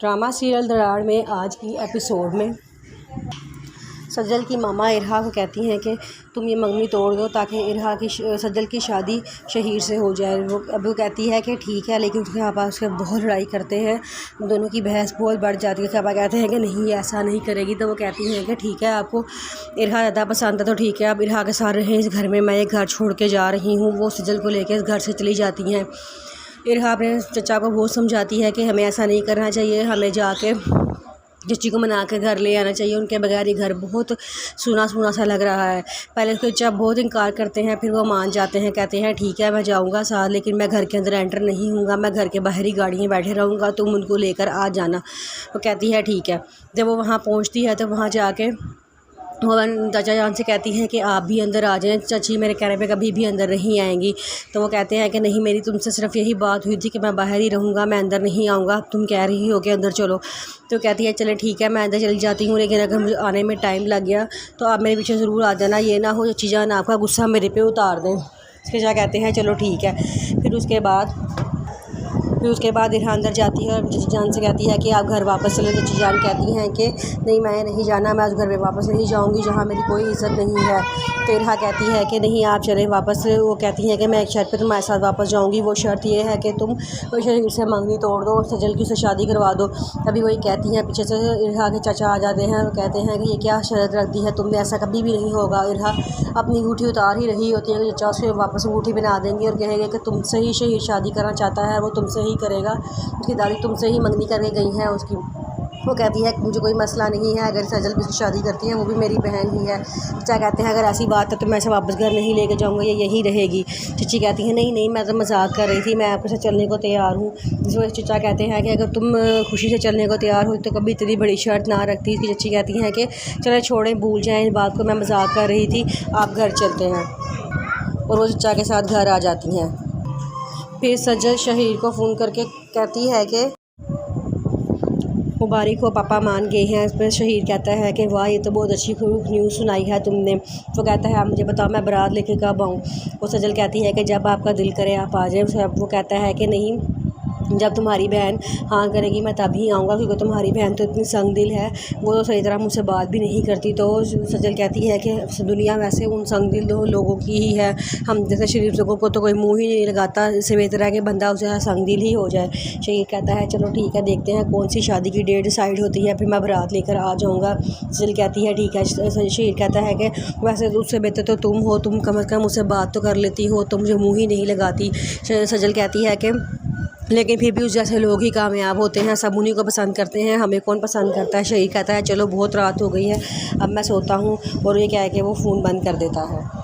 Drama serial दरार में आज की एपिसोड में सज्जल की मामा इरहा को कहती हैं कि तुम ये मंगनी तोड़ दो ताकि इरहा की सज्जल की शादी शहीर से हो जाए। वो कहती है कि ठीक है, लेकिन उसके पापा उसके बहुत लड़ाई करते हैं, दोनों की बहस बहुत बढ़ जाती है। पापा कहते हैं कि नहीं, ऐसा नहीं करेगी। तो वो कहती हैं कि ठीक है, आपको इरहा ज़्यादा पसंद है तो ठीक है, आप इरहा के साथ रहें इस घर में, मैं एक घर छोड़ के जा रही हूँ। वो सज्जल को लेकर इस घर से चली जाती हैं। इरहा अपने चचा को बहुत समझाती है कि हमें ऐसा नहीं करना चाहिए, हमें जाके चची को मना के घर ले आना चाहिए, उनके बगैर ये घर बहुत सूना सूना सा लग रहा है। पहले उसके चचा बहुत इनकार करते हैं, फिर वो मान जाते हैं, कहते हैं ठीक है मैं जाऊंगा साथ, लेकिन मैं घर के अंदर एंटर नहीं हूँगा, मैं घर के बाहर ही गाड़ी में बैठे रहूँगा, तुम उनको लेकर आ जाना। वो कहती है ठीक है। जब वो वहाँ पहुँचती है तो वहाँ जाके वो चाचा जान से कहती हैं कि आप भी अंदर आ जाएं, चाची मेरे कहने पे कभी भी अंदर नहीं आएंगी। तो वो कहते हैं कि नहीं, मेरी तुमसे सिर्फ यही बात हुई थी कि मैं बाहर ही रहूँगा, मैं अंदर नहीं आऊँगा, तुम कह रही हो कि अंदर चलो। तो कहती है चलें ठीक है, मैं अंदर चली जाती हूँ, लेकिन अगर मुझे आने में टाइम लग गया तो आप मेरे पीछे ज़रूर आ जाना, ये ना हो चाची जान आपका गुस्सा मेरे पे उतार दें। उसके चाचा कहते हैं चलो ठीक है। फिर उसके बाद इरहा अंदर जाती है और चची जान से कहती है कि आप घर वापस चले। चची जान कहती हैं कि नहीं, मैं नहीं जाना, मैं उस घर में वापस नहीं जाऊंगी जहाँ मेरी कोई इज़्ज़त नहीं है। तो इरहा कहती है कि नहीं, आप चलें वापस। वो कहती हैं कि मैं एक शर्त पे तुम्हारे साथ वापस जाऊंगी, वो शर्त ये है कि तुम शरीर से मंगनी तोड़ दो और सज्जल की उससे शादी करवा दो। तभी वही कहती हैं, पीछे से इरहा के चाचा आ जाते हैं और कहते हैं कि ये क्या शर्त रख दी है तुमने, ऐसा कभी भी नहीं होगा। इरहा अपनी अंगूठी उतार ही रही होती है कि चाचा उसके वापस अंगूठी बना देंगे और कहेंगे कि तुमसे ही शहीद शादी करना चाहता है, वो तुमसे ही करेगा, उसकी दादी तुमसे ही मंगनी करके गई है उसकी। वो कहती है कि मुझे कोई मसला नहीं है, अगर सज्जल भी उसकी शादी करती है वो भी मेरी बहन ही है। चचा कहते हैं अगर ऐसी बात है तो मैं इसे वापस घर नहीं लेके जाऊँगा, ये यहीं रहेगी। चची कहती है नहीं नहीं, मैं तो मजाक कर रही थी, मैं आपके साथ चलने को तैयार हूँ। जिस वजह चचा कहते हैं कि अगर तुम खुशी से चलने को तैयार हो तो कभी इतनी बड़ी शर्त ना रखती। इसकी चची कहती हैं कि चलो छोड़ें, भूल जाएँ इस बात को, मैं मजाक कर रही थी, आप घर चलते हैं। और वो चचा के साथ घर आ जाती हैं। फिर सज्जल शहीर को फ़ोन करके कहती है कि मुबारक हो, पापा मान गए हैं। इस पर शहीर कहता है कि वाह, ये तो बहुत अच्छी न्यूज़ सुनाई है तुमने। वो कहता है आप मुझे बताओ मैं बारात लेके कब आऊँ। वो सज्जल कहती है कि जब आपका दिल करे आप आ जाए। वो कहता है कि नहीं, जब तुम्हारी बहन हाँ करेगी मैं तभी आऊँगा, क्योंकि तुम्हारी बहन तो इतनी संग दिल है, वो तो सही तरह मुझसे बात भी नहीं करती। तो सज्जल कहती है कि दुनिया वैसे उन संग दिल लोगों की ही है, हम जैसे शरीफ लोगों को तो कोई मुंह ही नहीं लगाता, इससे बेहतर है कि बंदा उसे संग दिल ही हो जाए। शहीद कहता है चलो ठीक है, देखते हैं कौन सी शादी की डेट डिसाइड होती है, फिर मैं बारात लेकर आ जाऊँगा। सज्जल कहती है ठीक है। शहीद कहता है कि वैसे उससे बेहतर तो तुम हो, तुम कम अज़ कम उससे बात तो कर लेती हो, तुम मुझे मुँह ही नहीं लगाती। सज्जल कहती है कि लेकिन फिर भी उस जैसे लोग ही कामयाब होते हैं, सब उन्हीं को पसंद करते हैं, हमें कौन पसंद करता है। शहीद कहता है चलो बहुत रात हो गई है, अब मैं सोता हूँ। और ये क्या है कि वो फ़ोन बंद कर देता है।